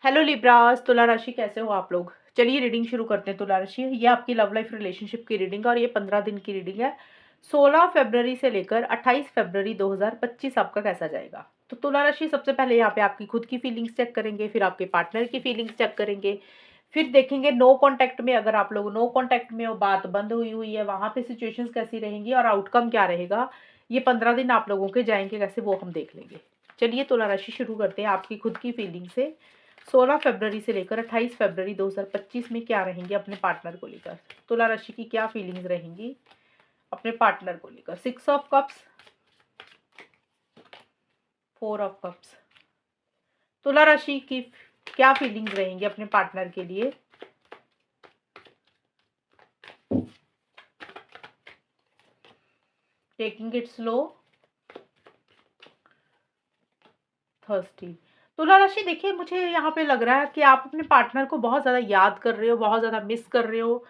Hello Libras, तुला राशि कैसे हो आप लोग। चलिए रीडिंग शुरू करते हैं। तुला राशि, ये आपकी लव लाइफ रिलेशनशिप की रीडिंग है और ये 15 दिन की रीडिंग है। 16 फरवरी से लेकर 28 फरवरी 2025 आपका कैसा जाएगा। तो तुला राशि, सबसे पहले यहाँ पे आपकी खुद की फीलिंग्स चेक करेंगे, फिर आपके पार्टनर की फीलिंग्स चेक करेंगे, फिर देखेंगे नो कॉन्टैक्ट में, अगर आप लोग नो कॉन्टैक्ट में हो, बात बंद हुई हुई है, वहाँ पे सिचुएशंस कैसी रहेंगी और आउटकम क्या रहेगा। ये 15 दिन आप लोगों के जाएंगे कैसे, वो हम देख लेंगे। चलिए तुला राशि, शुरू करते हैं आपकी खुद की फीलिंग से। 16 फरवरी से लेकर 28 फरवरी 2025 में क्या रहेंगे अपने पार्टनर को लेकर। तुला राशि की क्या फीलिंग्स रहेंगी अपने पार्टनर को लेकर। 6 ऑफ कप्स, 4 ऑफ कप्स। तुला राशि की क्या फीलिंग्स रहेंगी अपने पार्टनर के लिए। Taking it slow, thirsty. तुला राशि, देखिए मुझे यहाँ पे लग रहा है कि आप अपने पार्टनर को बहुत ज़्यादा याद कर रहे हो, बहुत ज़्यादा मिस कर रहे हो,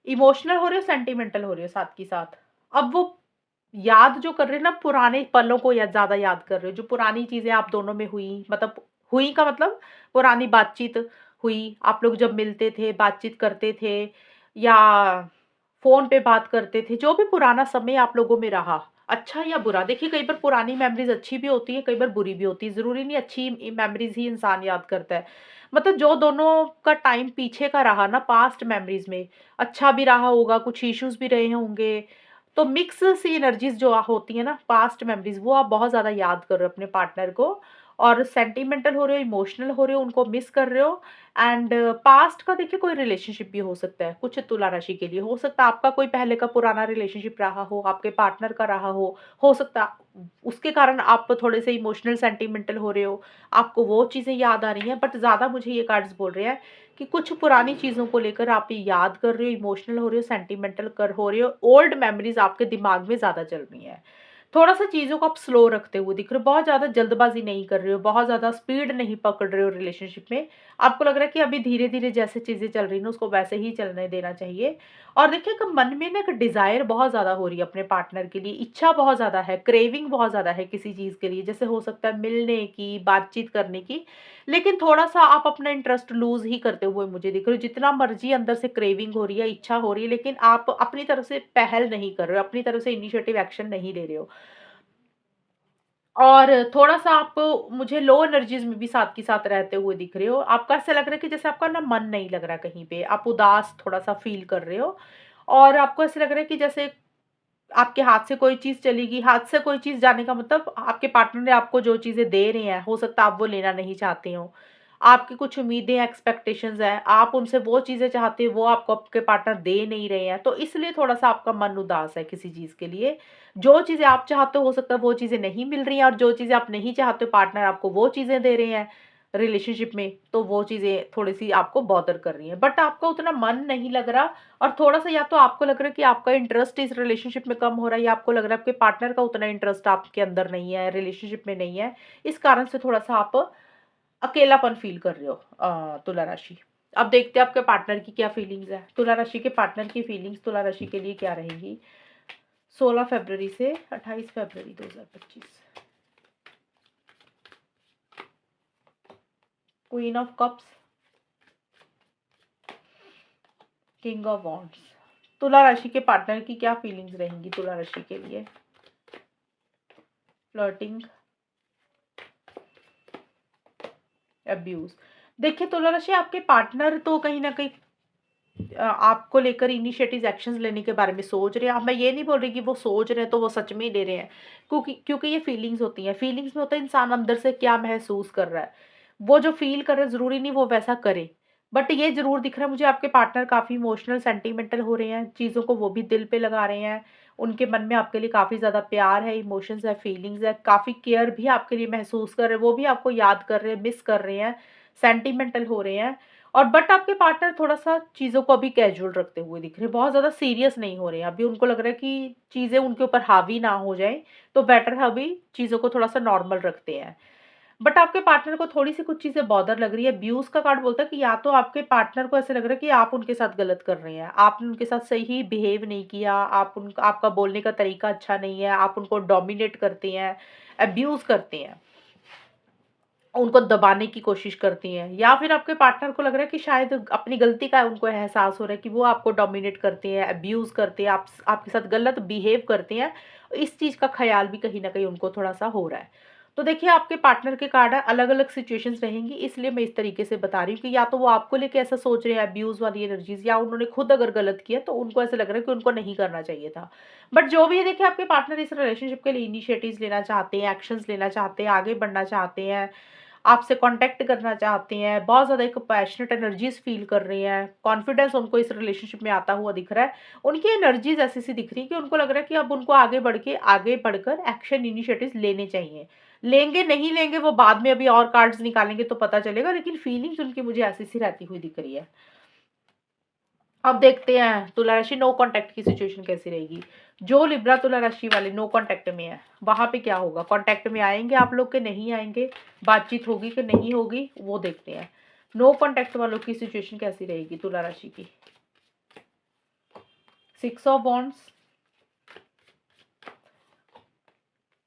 इमोशनल हो रहे हो, सेंटिमेंटल हो रहे हो साथ के साथ। अब वो याद जो कर रहे हो ना, पुराने पलों को या ज़्यादा याद कर रहे हो, जो पुरानी चीज़ें आप दोनों में हुई, मतलब हुई का मतलब पुरानी बातचीत हुई, आप लोग जब मिलते थे, बातचीत करते थे या फ़ोन पे बात करते थे, जो भी पुराना समय आप लोगों में रहा, अच्छा या बुरा। देखिए कई बार पुरानी मेमोरीज़ अच्छी भी होती है, कई बार बुरी भी होती है, ज़रूरी नहीं अच्छी मेमोरीज़ ही इंसान याद करता है। मतलब जो दोनों का टाइम पीछे का रहा ना, पास्ट मेमोरीज़ में, अच्छा भी रहा होगा, कुछ इश्यूज़ भी रहे होंगे, तो मिक्स सी एनर्जीज़ जो होती है ना, पास्ट मेमोरीज़, वो आप बहुत ज़्यादा याद कर रहे हो अपने पार्टनर को और सेंटिमेंटल हो रहे हो, इमोशनल हो रहे हो, उनको मिस कर रहे हो। एंड पास्ट का देखिए कोई रिलेशनशिप भी हो सकता है, कुछ तुला राशि के लिए हो सकता है आपका कोई पहले का पुराना रिलेशनशिप रहा हो, आपके पार्टनर का रहा हो सकता उसके कारण आप थोड़े से इमोशनल सेंटिमेंटल हो रहे हो, आपको वो चीज़ें याद आ रही हैं। बट ज़्यादा मुझे ये कार्ड्स बोल रहे हैं कि कुछ पुरानी चीज़ों को लेकर आप ये याद कर रहे हो, इमोशनल हो रहे हो, सेंटिमेंटल कर हो रहे हो, ओल्ड मेमोरीज आपके दिमाग में ज़्यादा चल रही हैं। थोड़ा-सा चीज़ों को आप स्लो रखते हुए दिख रहे हो, बहुत ज़्यादा जल्दबाज़ी नहीं कर रहे हो, बहुत ज़्यादा स्पीड नहीं पकड़ रहे हो रिलेशनशिप में। आपको लग रहा है कि अभी धीरे-धीरे जैसे चीज़ें चल रही हैं ना, उसको वैसे ही चलने देना चाहिए। और देखिए कि मन में ना एक डिज़ायर बहुत ज़्यादा हो रही है अपने पार्टनर के लिए, इच्छा बहुत ज़्यादा है, क्रेविंग बहुत ज़्यादा है किसी चीज़ के लिए, जैसे हो सकता है मिलने की, बातचीत करने की। लेकिन थोड़ा-सा आप अपना इंटरेस्ट लूज़ ही करते हुए मुझे दिख रहे हो, जितना मर्ज़ी अंदर से क्रेविंग हो रही है, इच्छा हो रही है, लेकिन आप अपनी तरफ से पहल नहीं कर रहे हो, अपनी तरफ से इनिशिएटिव एक्शन नहीं ले रहे हो। और थोड़ा-सा आप मुझे लो एनर्जीज़ में भी साथ के साथ रहते हुए दिख रहे हो। आपका ऐसा लग रहा है कि जैसे आपका ना मन नहीं लग रहा कहीं पे, आप उदास थोड़ा-सा फ़ील कर रहे हो और आपको ऐसा लग रहा है कि जैसे आपके हाथ से कोई चीज़ चली गई, हाथ से कोई चीज़ जाने का मतलब आपके पार्टनर ने आपको जो चीज़ें दे रहे हैं, हो सकता है आप वो लेना नहीं चाहते हो। आपकी कुछ उम्मीदें, एक्सपेक्टेशंस हैं, आप उनसे वो चीज़ें चाहते हो, वो आपको आपके पार्टनर दे नहीं रहे हैं, तो इसलिए थोड़ा-सा आपका मन उदास है किसी चीज़ के लिए। जो चीज़ें आप चाहते हो सकता है वो चीज़ें नहीं मिल रही हैं और जो चीज़ें आप नहीं चाहते हो, पार्टनर आपको वो चीज़ें दे रहे हैं रिलेशनशिप में, तो वो चीज़ें थोड़ी-सी आपको बॉदर कर रही हैं। बट आपका उतना मन नहीं लग रहा और थोड़ा-सा या तो आपको लग रहा है कि आपका इंटरेस्ट इस रिलेशनशिप में कम हो रहा है या आपको लग रहा है आपके पार्टनर का उतना इंटरेस्ट आपके अंदर नहीं है, रिलेशनशिप में नहीं है। इस कारण से थोड़ा-सा आप अकेलापन फ़ील कर रहे हो तुला राशि। अब देखते हैं आपके पार्टनर की क्या फीलिंग्स है। तुला राशि के पार्टनर की फीलिंग्स तुला राशि के लिए क्या रहेंगी 16 फरवरी से 28 फरवरी 2025। Queen of cups, king of wands. तुला राशि के पार्टनर की क्या फीलिंग्स रहेंगी तुला राशि के लिए। Flirting, abuse. देखिए तुला राशि, आपके पार्टनर तो कहीं ना कहीं आपको लेकर इनिशिएटिव एक्शंस लेने के बारे में सोच रहे हैं। अब मैं ये नहीं बोल रही कि वो सोच रहे हैं तो वो सच में ही ले रहे हैं, क्योंकि क्योंकि ये फीलिंग्स होती हैं। फीलिंग्स में होता है इंसान अंदर से क्या महसूस कर रहा है, वो जो फील कर रहा है ज़रूरी नहीं वो वैसा करे। बट ये ज़रूर दिख रहा है मुझे आपके पार्टनर काफ़ी इमोशनल सेंटिमेंटल हो रहे हैं, चीज़ों को वो भी दिल पे लगा रहे हैं। उनके मन में आपके लिए काफ़ी ज़्यादा प्यार है, इमोशंस है, फीलिंग्स है, काफ़ी केयर भी आपके लिए महसूस कर रहे हैं, वो भी आपको याद कर रहे हैं, मिस कर रहे हैं, सेंटिमेंटल हो रहे हैं। और बट आपके पार्टनर थोड़ा-सा चीज़ों को अभी कैजुअल रखते हुए दिख रहे हैं, बहुत ज़्यादा सीरियस नहीं हो रहे हैं। अभी उनको लग रहा है कि चीज़ें उनके ऊपर हावी ना हो जाएँ, तो बेटर है अभी चीज़ों को थोड़ा-सा नॉर्मल रखते हैं। बट आपके पार्टनर को थोड़ी-सी कुछ चीज़ें बॉदर लग रही है। अब्यूज़ का कार्ड बोलता है कि या तो आपके पार्टनर को ऐसा लग रहा है कि आप उनके साथ गलत कर रहे हैं, आपने उनके साथ सही बिहेव नहीं किया, आपका बोलने का तरीका अच्छा नहीं है, आप उनको डोमिनेट करते हैं, अब्यूज़ करते हैं। उनको दबाने की कोशिश करती हैं, या फिर आपके पार्टनर को लग रहा है कि शायद अपनी गलती का उनको एहसास हो रहा है कि वो आपको डोमिनेट करते हैं, अब्यूज़ करते हैं, आपके साथ गलत बिहेव करते हैं। इस चीज़ का ख़्याल भी कहीं न कहीं उनको थोड़ा-सा हो रहा है। तो देखिए, आपके पार्टनर के कार्ड अलग-अलग सिचुएशंस रहेंगी, इसलिए मैं इस तरीके से बता रही हूँ कि या तो वो आपको लेके ऐसा सोच रहे हैं अब्यूज़ वाली एनर्जीज़, या उन्होंने खुद अगर गलत किया तो उनको ऐसा लग रहा है कि उनको नहीं करना चाहिए था। बट जो भी है, देखिए, आपके पार्टनर इस रिलेशनशिप के लिए इनिशिएटिव्स लेना चाहते हैं, एक्शंस लेना चाहते हैं, आगे बढ़ना चाहते हैं, आपसे कॉन्टैक्ट करना चाहते हैं, बहुत ज़्यादा एक पैशनेट एनर्जीज़ फ़ील कर रहे हैं, कॉन्फिडेंस उनको इस रिलेशनशिप में आता हुआ दिख रहा है। उनकी एनर्जीज़ ऐसी-सी दिख रही है कि उनको लग रहा है कि अब उनको आगे बढ़कर एक्शन इनिशिएटिव्स लेने चाहिए। लेंगे, नहीं लेंगे, वो बाद में अभी और कार्ड्स निकालेंगे तो पता चलेगा, लेकिन फीलिंग्स उनकी मुझे ऐसी-सी रहती हुई दिख रही है। अब देखते हैं तुला राशि नो कॉन्टैक्ट की सिचुएशन कैसी रहेगी। जो लिब्रा तुला राशि वाले नो कॉन्टैक्ट में है, वहां पे क्या होगा? कॉन्टैक्ट में आएंगे आप लोग के नहीं आएंगे? बातचीत होगी कि नहीं होगी, वो देखते हैं। नो कॉन्टैक्ट वालों की सिचुएशन कैसी रहेगी तुला राशि की? 6 ऑफ वॉन्ड्स,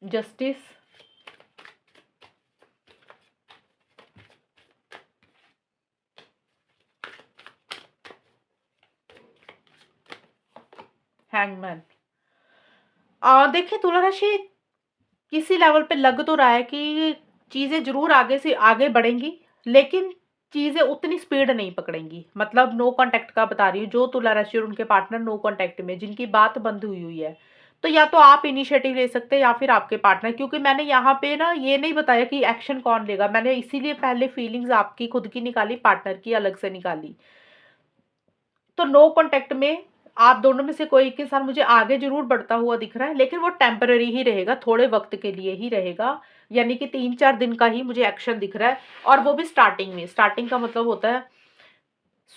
जस्टिस, हैंगमैन। देखिए, तुला राशि किसी लेवल पे लग तो रहा है कि चीज़ें ज़रूर आगे से आगे बढ़ेंगी, लेकिन चीज़ें उतनी स्पीड नहीं पकड़ेंगी। मतलब नो कॉन्टैक्ट का बता रही हूँ, जो तुला राशि और उनके पार्टनर नो कॉन्टैक्ट में, जिनकी बात बंद हुई हुई है, तो या तो आप इनिशिएटिव ले सकते हैं या फिर आपके पार्टनर, क्योंकि मैंने यहाँ पे ना ये नहीं बताया कि एक्शन कौन लेगा। मैंने इसीलिए पहले फीलिंग्स आपकी खुद की निकाली, पार्टनर की अलग से निकाली। तो नो कॉन्टैक्ट में आप दोनों में से कोई एक इंसान मुझे आगे ज़रूर बढ़ता हुआ दिख रहा है, लेकिन वो टेम्परेरी ही रहेगा, थोड़े वक़्त के लिए ही रहेगा। यानी कि 3-4 दिन का ही मुझे एक्शन दिख रहा है, और वो भी स्टार्टिंग में। स्टार्टिंग का मतलब होता है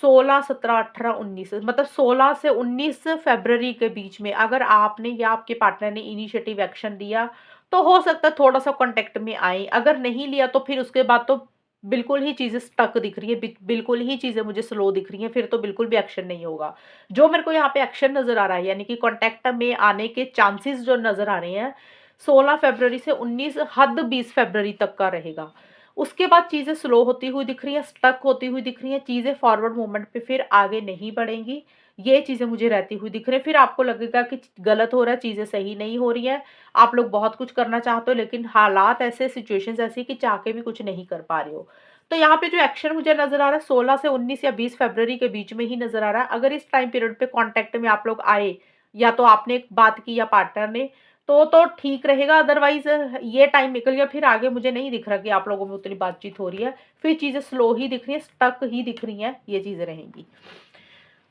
16, 17, 18, 19, मतलब 16 से 19 फ़रवरी के बीच में अगर आपने या आपके पार्टनर ने इनिशिएटिव एक्शन लिया, तो हो सकता है थोड़ा-सा कॉन्टैक्ट में आएँ। अगर नहीं लिया तो फिर उसके बाद तो बिल्कुल ही चीज़ें स्टक दिख रही है, बिल्कुल ही चीज़ें मुझे स्लो दिख रही हैं, फिर तो बिल्कुल भी एक्शन नहीं होगा। जो मेरे को यहाँ पे एक्शन नज़र आ रहा है, यानी कि कॉन्टैक्ट में आने के चांसेस जो नज़र आ रहे हैं, 16 फ़रवरी से 19 हद 20 फ़रवरी तक का रहेगा। उसके बाद चीज़ें स्लो होती हुई दिख रही हैं, स्टक होती हुई दिख रही हैं, चीज़ें फॉरवर्ड मूवमेंट पे फिर आगे नहीं बढ़ेंगी। ये चीज़ें मुझे रहती हुई दिख रही हैं। फिर आपको लगेगा कि गलत हो रहा है, चीज़ें सही नहीं हो रही हैं। आप लोग बहुत कुछ करना चाहते हो, लेकिन हालात ऐसे, सिचुएशंस ऐसी कि चाह के भी कुछ नहीं कर पा रहे हो। तो यहाँ पे जो एक्शन मुझे नज़र आ रहा है 16 से 19 या 20 फरवरी के बीच में ही नज़र आ रहा है। अगर इस टाइम पीरियड पे कॉन्टैक्ट में आप लोग आए, या तो आपने एक बात की या पार्टनर ने, तो ठीक रहेगा। अदरवाइज़ ये टाइम निकल गया, फिर आगे मुझे नहीं दिख रहा कि आप लोगों में उतनी बातचीत हो रही है। फिर चीज़ें स्लो ही दिख रही हैं, स्टक ही दिख रही हैं, ये चीज़ें रहेंगी।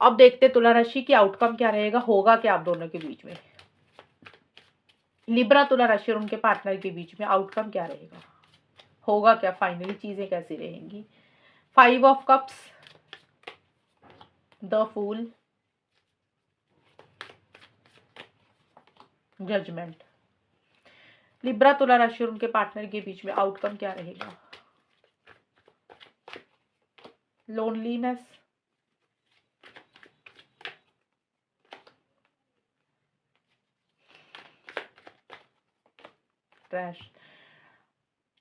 अब देखते हैं तुला राशि की आउटकम क्या रहेगा, होगा क्या आप दोनों के बीच में। लिब्रा तुला राशि और उनके पार्टनर के बीच में आउटकम क्या रहेगा, होगा क्या, फाइनली चीज़ें कैसी रहेंगी। 5 of cups, the fool, judgement. Libra तुला राशि और उनके पार्टनर के बीच में आउटकम क्या रहेगा। Loneliness, trash.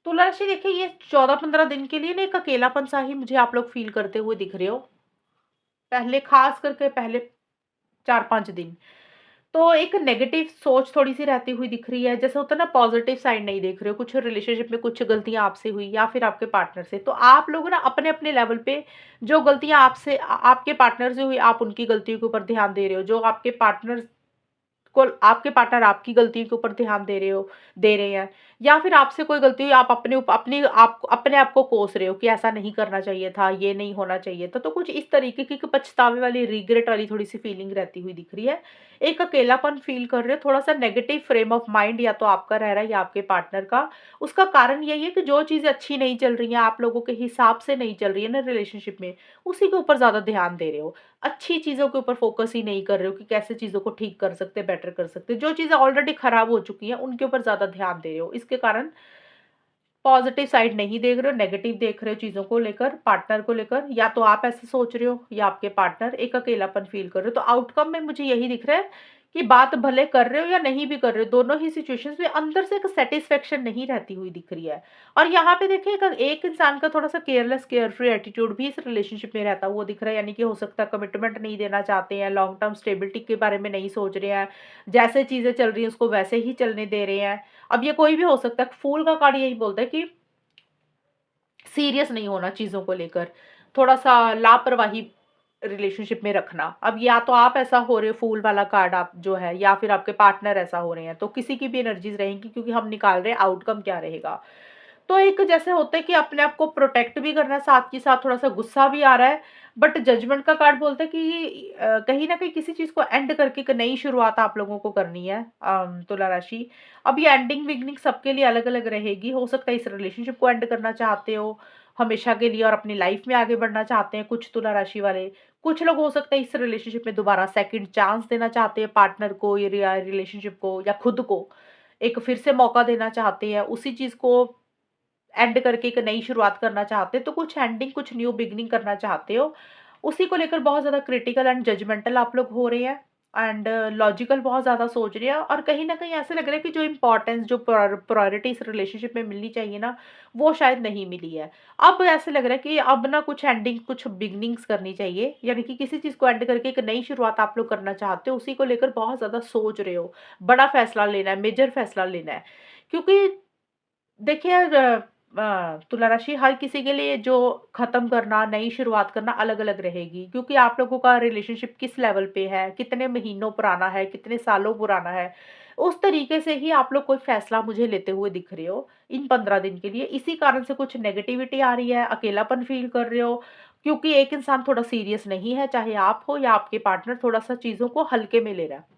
तुला राशि देखिए, ये 14-15 दिन के लिए ना एक अकेलापन सा ही मुझे आप लोग फील करते हुए दिख रहे हो। पहले, खास करके पहले 4-5 दिन तो एक नेगेटिव सोच थोड़ी-सी रहती हुई दिख रही है। जैसे होता है ना, पॉजिटिव साइड नहीं देख रहे हो। कुछ रिलेशनशिप में कुछ गलतियाँ आपसे हुई या फिर आपके पार्टनर से, तो आप लोग ना अपने-अपने लेवल पे जो गलतियाँ आपके पार्टनर से हुई, आप उनकी गलतियों के ऊपर ध्यान दे रहे हो। जो आपके पार्टनर आपकी गलतियों के ऊपर ध्यान दे रहे हैं, या फिर आपसे कोई गलती हुई, आप अपने आप को कोस रहे हो कि ऐसा नहीं करना चाहिए था, ये नहीं होना चाहिए था। तो कुछ इस तरीके की एक पछतावे वाली, रिग्रेट वाली थोड़ी-सी फीलिंग रहती हुई दिख रही है। एक अकेलापन फील कर रहे हो, थोड़ा-सा नेगेटिव फ्रेम ऑफ माइंड या तो आपका रह रहा है या आपके पार्टनर का। उसका कारण यही है कि जो चीज़ें अच्छी नहीं चल रही हैं, आप लोगों के हिसाब से नहीं चल रही है ना रिलेशनशिप में, उसी के ऊपर ज़्यादा ध्यान दे रहे हो। अच्छी चीज़ों के ऊपर फ़ोकस ही नहीं कर रहे हो कि कैसे चीज़ों को ठीक कर सकते हैं, बेटर कर सकते हैं। जो चीज़ें ऑलरेडी खराब हो चुकी हैं, उनके ऊपर ज़्यादा ध्यान दे रहे हो। इसके कारण पॉज़िटिव साइड नहीं देख रहे हो, नेगेटिव देख रहे हो चीज़ों को लेकर, पार्टनर को लेकर। या तो आप ऐसे सोच रहे हो या आपके पार्टनर, एक अकेलापन फ़ील कर रहे हो। तो आउटकम में मुझे यही दिख रहा है कि बात भले कर रहे हो या नहीं भी कर रहे हो, दोनों ही सिचुएशंस में अंदर से एक सैटिस्फैक्शन नहीं रहती हुई दिख रही है। और यहाँ पे देखिए एक इंसान का थोड़ा-सा केयरलेस, केयरफ्री एटीट्यूड भी इस रिलेशनशिप में रहता हुआ दिख रहा है, यानी कि हो सकता है कमिटमेंट नहीं देना चाहते हैं, लॉन्ग टर्म स्टेबिलिटी के बारे में नहीं सोच रहे हैं, जैसे चीज़ें चल रही हैं उसको वैसे ही चलने दे रहे हैं। अब ये कोई भी हो सकता है, फूल का कार्ड यही बोलता है कि सीरियस नहीं होना चीज़ों को लेकर, थोड़ा-सा लापरवाही रिलेशनशिप में रखना। अब या तो आप ऐसा हो रहे हो, फूल वाला कार्ड आप जो है, या फिर आपके पार्टनर ऐसा हो रहे हैं, तो किसी की भी एनर्जीज़ रहेंगी क्योंकि हम निकाल रहे हैं आउटकम क्या रहेगा। तो एक जैसे होता है कि अपने आप को प्रोटेक्ट भी करना है, साथ के साथ थोड़ा-सा गुस्सा भी आ रहा है, बट जजमेंट का कार्ड बोलता है कि कहीं न कहीं किसी चीज़ को एंड करके एक नई शुरुआत आप लोगों को करनी है, तुला राशि। अब ये एंडिंग-विगनिंग सबके लिए अलग-अलग रहेगी। हो सकता है इस रिलेशनशिप को एंड करना चाहते हो हमेशा के लिए और अपनी लाइफ में आगे बढ़ना चाहते हैं कुछ तुला राशि वाले। कुछ लोग हो सकता है इस रिलेशनशिप में दोबारा सेकंड चांस देना चाहते हैं पार्टनर को या रिलेशनशिप को या खुद को। एक फिर से मौका देना चाहते हैं, उसी चीज़ को एंड करके एक नई शुरुआत करना चाहते हैं, तो कुछ एंडिंग, कुछ न्यू बिगिनिंग करना चाहते हो। उसी को लेकर बहुत ज़्यादा क्रिटिकल एंड जजमेंटल आप लोग हो रहे हैं एंड लॉजिकल बहुत ज़्यादा सोच रहे हैं और कहीं न कहीं ऐसा लग रहा है कि जो इम्पोर्टेंस, जो प्रायोरिटी इस रिलेशनशिप में मिलनी चाहिए ना, वो शायद नहीं मिली है। अब ऐसा लग रहा है कि अब ना कुछ एंडिंग, कुछ बिगिनिंग्स करनी चाहिए, यानी कि किसी चीज़ को एंड करके एक नई शुरुआत आप लोग करना चाहते हो, उसी को लेकर बहुत ज़्यादा सोच रहे हो। बड़ा फैसला लेना है, मेजर फैसला लेना है। क्योंकि देखिए तुला राशि हर किसी के लिए जो खत्म करना, नई शुरुआत करना अलग-अलग रहेगी क्योंकि आप लोगों का रिलेशनशिप किस लेवल पे है, कितने महीनों पुराना है, कितने सालों पुराना है। उस तरीके से ही आप लोग कोई फैसला मुझे लेते हुए दिख रहे हो, इन 15 दिन के लिए। इसी कारण से कुछ नेगेटिविटी आ रही है, अकेलापन फ़ील कर रहे हो क्योंकि एक इंसान थोड़ा सीरियस नहीं है, चाहे आप हो या आपके पार्टनर थोड़ा-सा चीज़ों को हल्के में ले रहा है।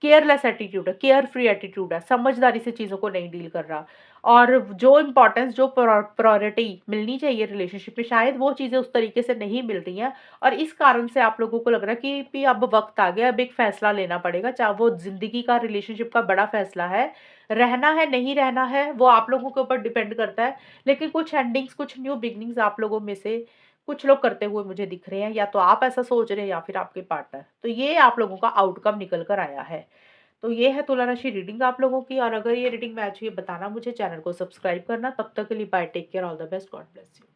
केयरलेस एटीट्यूड है, केयर फ्री एटीट्यूड है, समझदारी से चीज़ों को नहीं डील कर रहा और जो इम्पोर्टेंस, जो प्रायोरिटी मिलनी चाहिए रिलेशनशिप में, शायद वो चीज़ें उस तरीके से नहीं मिल रही हैं और इस कारण से आप लोगों को लग रहा है कि भी अब वक़्त आ गया, अब एक फ़ैसला लेना पड़ेगा, चाहे वो ज़िंदगी का, रिलेशनशिप का बड़ा फ़ैसला है। रहना है, नहीं रहना है, वो आप लोगों के ऊपर डिपेंड करता है, लेकिन कुछ एंडिंग्स, कुछ न्यू बिगिनिंग्स आप लोगों में से कुछ लोग करते हुए मुझे दिख रहे हैं, या तो आप ऐसा सोच रहे हैं या फिर आपके पार्टनर। तो ये आप लोगों का आउटकम निकल कर आया है। तो ये है तुला राशि रीडिंग आप लोगों की और अगर ये रीडिंग मैच हुई है बताना मुझे, चैनल को सब्सक्राइब करना। तब तक के लिए bye, take care, all the best, God bless you.